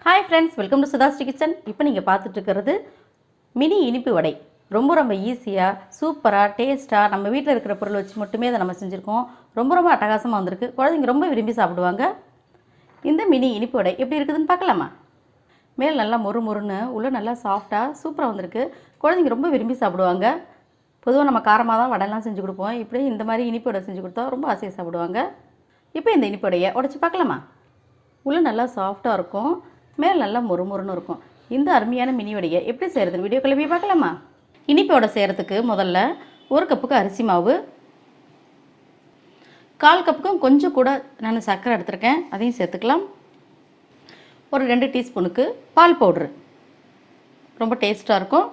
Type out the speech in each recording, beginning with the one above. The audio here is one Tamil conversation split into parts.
Hi friends, welcome to SudhaSri kitchen. இப்போ நீங்கள் பார்த்துட்டு இருக்கிறது மினி இனிப்பு வடை. ரொம்ப ஈஸியாக சூப்பராக டேஸ்ட்டாக நம்ம வீட்டில் இருக்கிற பொருள் வச்சு மட்டுமே அதை நம்ம செஞ்சுருக்கோம். ரொம்ப அட்டகாசமாக வந்திருக்கு. குழந்தைங்க ரொம்ப விரும்பி சாப்பிடுவாங்க. இந்த மினி இனிப்பு வடை எப்படி இருக்குதுன்னு பார்க்கலாமா? மேல் நல்லா மொறுன்னு உள்ளே நல்லா சாஃப்டாக சூப்பராக வந்திருக்கு. குழந்தைங்க ரொம்ப விரும்பி சாப்பிடுவாங்க. பொதுவாக நம்ம காரமாக தான் வடைலாம் செஞ்சு கொடுப்போம். இப்படி இந்த மாதிரி இனிப்பு வடை செஞ்சு கொடுத்தா ரொம்ப ஆசையாக சாப்பிடுவாங்க. இப்போ இந்த இனிப்பு வடையை உடைச்சி பார்க்கலாமா? உள்ளே நல்லா சாஃப்டாக இருக்கும், மேல் நல்லா மொறுன்னு இருக்கும். இந்த அருமையான மினி வடையை எப்படி செய்கிறது வீடியோக்குள்ளே போய் பார்க்கலாமா? இனிப்போட செய்கிறதுக்கு முதல்ல 1 கப்புக்கு அரிசி மாவு, 1/4 கப்புக்கும் கொஞ்சம் கூட நான் சர்க்கரை எடுத்துருக்கேன், அதையும் சேர்த்துக்கலாம். ஒரு 2 டீஸ்பூனுக்கு பால் பவுட்ரு, ரொம்ப டேஸ்ட்டாக இருக்கும்.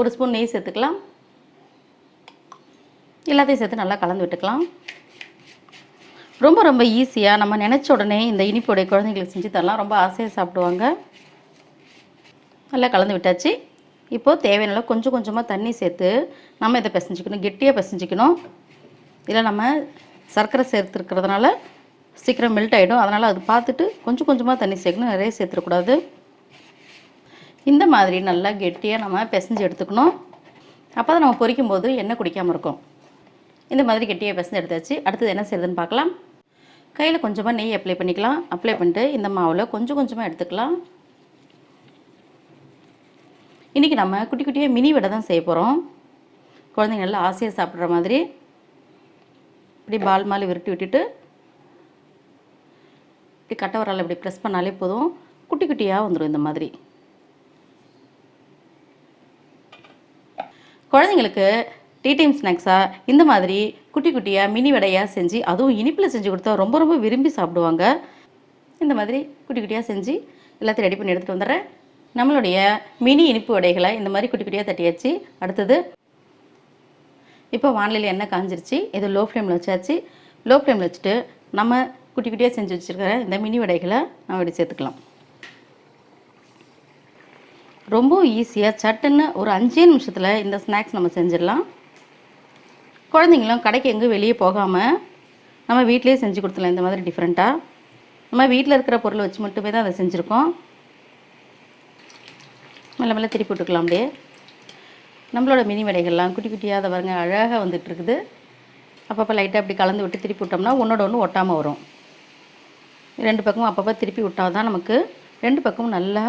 1 ஸ்பூன் நெய் சேர்த்துக்கலாம். எல்லாத்தையும் சேர்த்து நல்லா கலந்து விட்டுக்கலாம். ரொம்ப ஈஸியாக நம்ம நினச்ச உடனே இந்த இனிப்போடைய குழந்தைங்களுக்கு செஞ்சு தரலாம். ரொம்ப ஆசையாக சாப்பிடுவாங்க. நல்லா கலந்து விட்டாச்சு. இப்போது தேவையான கொஞ்சமாக தண்ணி சேர்த்து நம்ம இதை பிசைஞ்சிக்கணும். கெட்டியாக பிசைஞ்சிக்கணும். இதில் நம்ம சர்க்கரை சேர்த்துருக்கிறதுனால சீக்கிரம் மெல்ட் ஆகிடும். அதனால் அது பார்த்துட்டு கொஞ்சமாக தண்ணி சேர்க்கணும், நிறைய சேர்த்துடக்கூடாது. இந்த மாதிரி நல்லா கெட்டியாக நம்ம பிசைஞ்சு எடுத்துக்கணும். அப்போ தான் நம்ம பொரிக்கும் போது எண்ணெய் குடிக்காமல் இருக்கும். இந்த மாதிரி கெட்டியாக பிசைஞ்சு எடுத்தாச்சு. அடுத்தது என்ன செய்யுதுன்னு பார்க்கலாம். கையில் கொஞ்சமாக நெய் அப்ளை பண்ணிக்கலாம். அப்ளை பண்ணிட்டு இந்த மாவில் கொஞ்சமாக எடுத்துக்கலாம். இன்றைக்கி நம்ம குட்டியாக மினி வடை தான் செய்ய போகிறோம். குழந்தைங்க நல்லா ஆசையாக சாப்பிட்ற மாதிரி இப்படி பால் மாதிரி விரட்டி விட்டுட்டு இப்படி கட்டை வரல இப்படி ப்ரெஸ் பண்ணாலே போதும், குட்டியாக வந்துடும். இந்த மாதிரி குழந்தைங்களுக்கு டீ டைம் ஸ்நாக்ஸாக இந்த மாதிரி குட்டியாக மினி வடையாக செஞ்சு, அதுவும் இனிப்பில் செஞ்சு கொடுத்தா ரொம்ப விரும்பி சாப்பிடுவாங்க. இந்த மாதிரி குட்டியாக செஞ்சு எல்லாத்தையும் ரெடி பண்ணி எடுத்துகிட்டு வந்துடுறேன். நம்மளுடைய மினி இனிப்பு வடைகளை இந்த மாதிரி குட்டியாக தட்டியாச்சு. அடுத்தது இப்போ வானிலையில் எண்ணெய் காஞ்சிருச்சு. இது லோ ஃப்ளேமில் வச்சாச்சு. லோ ஃப்ளேமில் வச்சுட்டு நம்ம குட்டியாக செஞ்சு வச்சுருக்கிற இந்த மினி வடைகளை நம்ம இப்படி சேர்த்துக்கலாம். ரொம்ப ஈஸியாக சட்டுன்னு ஒரு 5 நிமிஷத்தில் இந்த ஸ்நாக்ஸ் நம்ம செஞ்சிடலாம். குழந்தைங்களும் கடைக்கு எங்கேயும் வெளியே போகாமல் நம்ம வீட்டிலே செஞ்சு கொடுத்துடலாம். இந்த மாதிரி டிஃப்ரெண்ட்டாக நம்ம வீட்டில் இருக்கிற பொருளை வச்சு மட்டுமே தான் அதை செஞ்சுருக்கோம். மெல்ல திருப்பி விட்டுக்கலாம். அப்படியே நம்மளோட மினி வடைகள்லாம் குட்டியாக அதை பாருங்க அழகாக வந்துட்டுருக்குது. அப்பப்போ லைட்டாக அப்படி கலந்து விட்டு திருப்பி விட்டோம்னா ஒன்றோட ஒன்று ஒட்டாமல் வரும். 2 பக்கமும் அப்பப்போ திருப்பி விட்டால் தான் நமக்கு 2 பக்கமும் நல்லா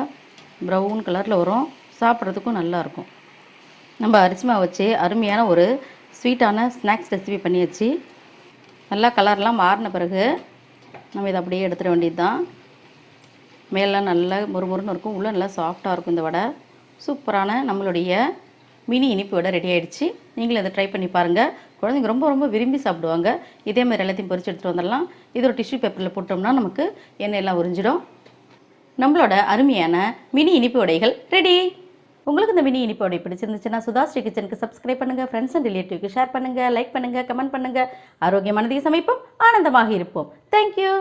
ப்ரௌன் கலரில் வரும். சாப்பிட்றதுக்கும் நல்லாயிருக்கும். நம்ம அரிசி மாவு வச்சு அருமையான ஒரு ஸ்வீட்டான ஸ்நாக்ஸ் ரெசிபி பண்ணியாச்சு. நல்லா கலர்லாம் மாறின பிறகு நம்ம இதை அப்படியே எடுத்துட வேண்டியது தான். மேலாம் நல்லா மொறுன்னு இருக்கும், உள்ளே நல்லா சாஃப்டாக இருக்கும். இந்த வடை சூப்பரான நம்மளுடைய மினி இனிப்பு வடை ரெடி ஆகிடுச்சு. நீங்களும் இதை ட்ரை பண்ணி பாருங்கள். குழந்தைங்க ரொம்ப விரும்பி சாப்பிடுவாங்க. இதே மாதிரி எல்லாத்தையும் பொரிச்சு எடுத்துகிட்டு வந்துடலாம். இது ஒரு டிஷ்யூ பேப்பரில் போட்டோம்னா நமக்கு எண்ணெயெல்லாம் உறிஞ்சிடும். நம்மளோட அருமையான மினி இனிப்பு வடைகள் ரெடி. உங்களுக்கு இந்த மினி இனிப்பு வடை பிடிச்சிருந்துச்சுன்னா SudhaSri கிச்சனுக்கு சப்ஸ்கிரைப் பண்ணுங்கள். ஃப்ரெண்ட்ஸ் அண்ட் ரிலேட்டிவ்க்கு ஷேர் பண்ணுங்கள், லைக் பண்ணுங்கள், கமெண்ட் பண்ணுங்கள். ஆரோக்கியமானதை சமைப்போம், ஆனந்தமாக இருப்போம். தேங்க்யூ.